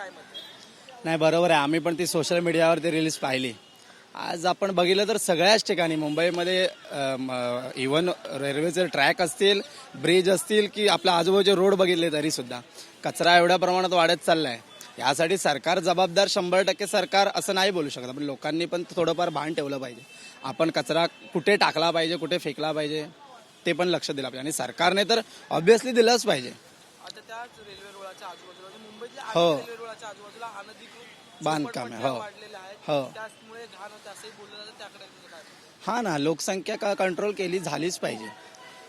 काय मत आहे? नाही, बरोबर आहे. आम्ही पण ती सोशल मीडियावर ती रील्स पाहिली. आज आपण बघितलं तर सगळ्याच ठिकाणी मुंबईमध्ये इव्हन रेल्वेचे ट्रॅक असतील, ब्रिज असतील की आपल्या आजूबाजूचे रोड बघितले तरी सुद्धा कचरा एवढ्या प्रमाणात वाढत चालला आहे. यासाठी सरकार जबाबदार 100% सरकार असं नाही बोलू शकत. पण लोकांनी पण थोडंफार भान ठेवलं पाहिजे. आपण कचरा कुठे टाकला पाहिजे, कुठे फेकला पाहिजे ते पण लक्ष दिलं पाहिजे. आणि सरकारने तर ऑब्व्हियसली दिलंच पाहिजे. आता त्याच रेल्वे रुळाच्या आजूबाजूला मुंबईच्या हो. रेल्वे रुळाच्या आजूबाजूला अनधिकृत बांधकाम आहे. हो वाढलेले आहेत. हो. त्यामुळे घाण होते असंही बोललं जातं. त्याकडे तुझं काय मत? हा ना, लोकसंख्या कंट्रोल केली झालीच पाहिजे.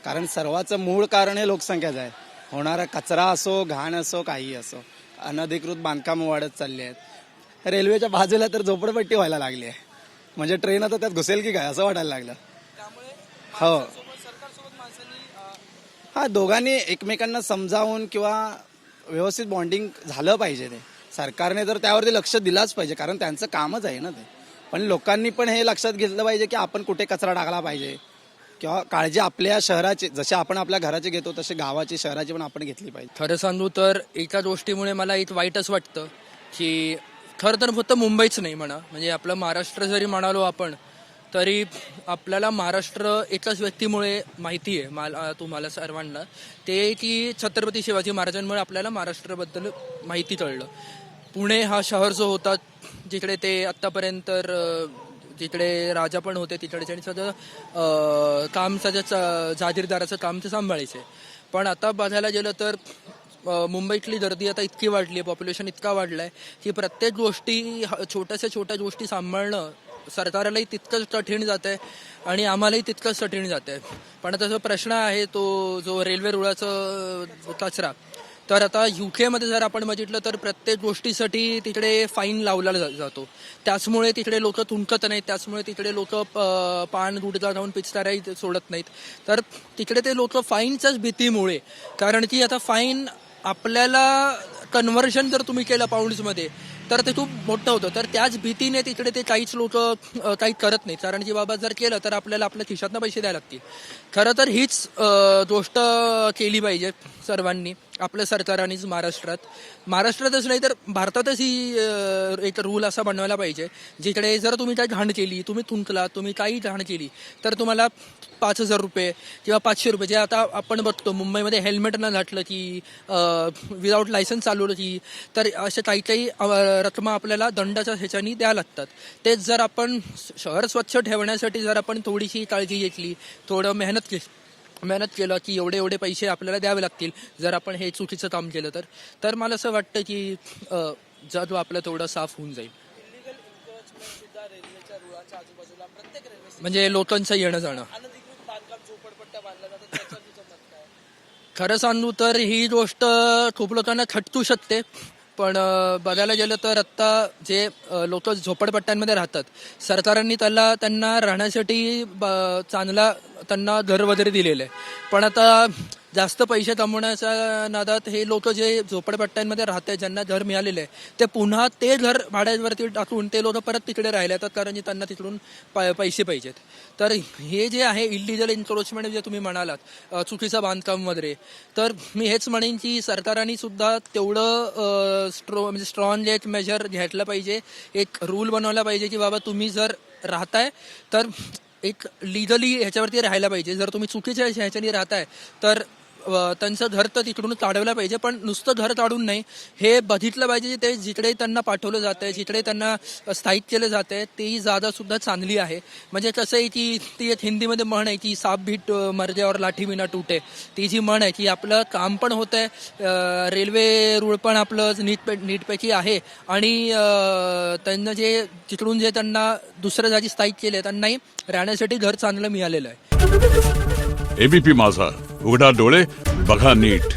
कारण सर्वाचं मूळ कारण हे लोकसंख्याच आहे. होणारा कचरा असो, घाण असो, काही असो, अनधिकृत बांधकाम वाढत चालली आहेत. रेल्वेच्या बाजूला तर झोपडपट्टी व्हायला लागली आहे. म्हणजे ट्रेन आता त्यात घुसेल की काय असं वाटायला लागलं. त्यामुळे हो. सरकारसोबत माणसांनी हा, दोघांनी एकमेकांना समजावून किंवा व्यवस्थित बॉन्डिंग झालं पाहिजे. ते सरकारने तर त्यावरती लक्ष दिलाच पाहिजे, कारण त्यांचं कामच आहे ना ते. पण लोकांनी पण हे लक्षात घेतलं पाहिजे की आपण कुठे कचरा टाकला पाहिजे किंवा काळजी आपल्या शहराची जशी आपण आपल्या घराची घेतो तशी गावाची, शहराची पण आपण घेतली पाहिजे. खरं सांगू तर एका गोष्टीमुळे मला एक वाईटच वाटतं की खरं तर फक्त मुंबईच नाही म्हणा, म्हणजे आपलं महाराष्ट्र जरी म्हणालो आपण तरी आपल्याला महाराष्ट्र एकाच व्यक्तीमुळे माहिती आहे तुम्हाला सर्वांना, ते की छत्रपती शिवाजी महाराजांमुळे आपल्याला महाराष्ट्राबद्दल माहिती कळलं. पुणे हा शहर जो होता जिकडे ते आत्तापर्यंत जिकडे राजा पण होते तिकडे आणि सगळं काम सगळं जागीरदाराचं काम ते सांभाळायचे. पण आता बघायला गेलं तर मुंबईतली गर्दी आता इतकी वाढली आहे, पॉप्युलेशन इतका वाढलं आहे की प्रत्येक गोष्टी छोट्या गोष्टी सांभाळणं सरकारलाही तितकंच कठीण जात आहे आणि आम्हालाही तितकंच कठीण जात आहे. पण आता जो प्रश्न आहे तो जो रेल्वे रुळाचं कचरा, तर आता UK मध्ये जर आपण बघितलं तर प्रत्येक गोष्टीसाठी तिकडे फाईन लावला जातो. त्याचमुळे तिकडे लोक थुंकत नाहीत, त्याचमुळे तिकडे लोक पान गुटखा खाऊन पिचकाराही सोडत नाहीत. तर तिकडे ते लोक फाईनच्याच भीतीमुळे, कारण की आता फाईन आपल्याला कन्व्हर्शन जर तुम्ही केलं पाऊंड्समध्ये तर ते खूप मोठं होतं, तर त्याच भीतीने तिकडे ते काहीच लोक काही करत नाहीत. कारण की बाबा जर केलं तर आपल्याला आपल्या खिशातनं पैसे द्यायला लागतील. खरं तर हीच गोष्ट केली पाहिजे सर्वांनी, आपल्या सरकारांनीच महाराष्ट्रातच नाही तर भारतातच ही एक रूल असा बनवायला पाहिजे जिकडे जर तुम्ही काही घाण केली, तुम्ही थुंकला, तुम्ही काही घाण केली तर तुम्हाला 5,000 रुपये किंवा 500 रुपये, जे आता आपण बघतो मुंबईमध्ये हेल्मेट न घातलं की विदाऊट लायसन्स चालवलं की तर असे काही रक्कम आपल्याला दंडाच्या ह्याच्यानी द्यावं लागतात. तेच जर आपण शहर स्वच्छ ठेवण्यासाठी जर आपण थोडीशी काळजी घेतली, थोडं मेहनत केलं की एवढे पैसे आपल्याला द्यावे लागतील जर आपण हे चुकीचं काम केलं तर मला असं वाटतं की जग आपलं थोडं साफ होऊन जाईल. इलिगल एन्क्रोचमेंट सुद्धा रेल्वेच्या रुळाच्या आजूबाजूला प्रत्येक रेल्वे म्हणजे लोकांचं येणं जाणं. अनधिकृत बांधकाम झोपडपट्ट्या बांधल्या जातात, त्याच्यावर तुझं मत काय? खरं सांगू तर ही गोष्ट खूप लोकांना खटकू शकते, पण बघायला गेलं तर आत्ता जे लोक झोपडपट्ट्यांमध्ये राहतात सरकारांनी त्यांना राहण्यासाठी चांगला त्यांना घर वगैरे दिलेलं आहे. पण आता जास्त पैसे कमवण्याच्या नादात हे लोक जे झोपडपट्ट्यांमध्ये राहतात, ज्यांना घर मिळालेलं आहे, ते पुन्हा ते घर भाड्यावरती टाकून ते लोक परत तिकडे राहिले येतात, कारण की त्यांना तिकडून पैसे पाहिजेत. तर हे जे आहे इलिगल एन्क्रोचमेंट जे तुम्ही म्हणालात, चुकीचं बांधकाम वगैरे, तर मी हेच म्हणेन की सरकारांनी सुद्धा तेवढं स्ट्रॉंग एक मेजर घेतलं पाहिजे, एक रूल बनवला पाहिजे की बाबा तुम्ही जर राहताय तर एक लिगली ह्याच्यावरती राहायला पाहिजे. जर तुम्ही चुकीच्या ह्याच्याने राहताय तर त्यांचं घर तर तिकडून काढवलं पाहिजे, पण नुसतं घर काढून नाही, हे बघितलं पाहिजे ते जिकडे त्यांना पाठवलं जात आहे, जिकडे त्यांना स्थायिक केलं जात आहे ती जागा सुद्धा चांगली आहे. म्हणजे कसं आहे की ती एक हिंदीमध्ये म्हण आहे की साप भीट मर्जावर लाठी विना टूटे, ती जी म्हण आहे की आपलं काम पण होत आहे, रेल्वे रूळ पण आपलं नीटपैकी आहे आणि त्यांना जिकडून त्यांना दुसऱ्या जागी स्थायिक केले त्यांनाही राहण्यासाठी घर चांगलं मिळालेलं आहे. एबीपी माझा, उघडा डोळे बघा नीट.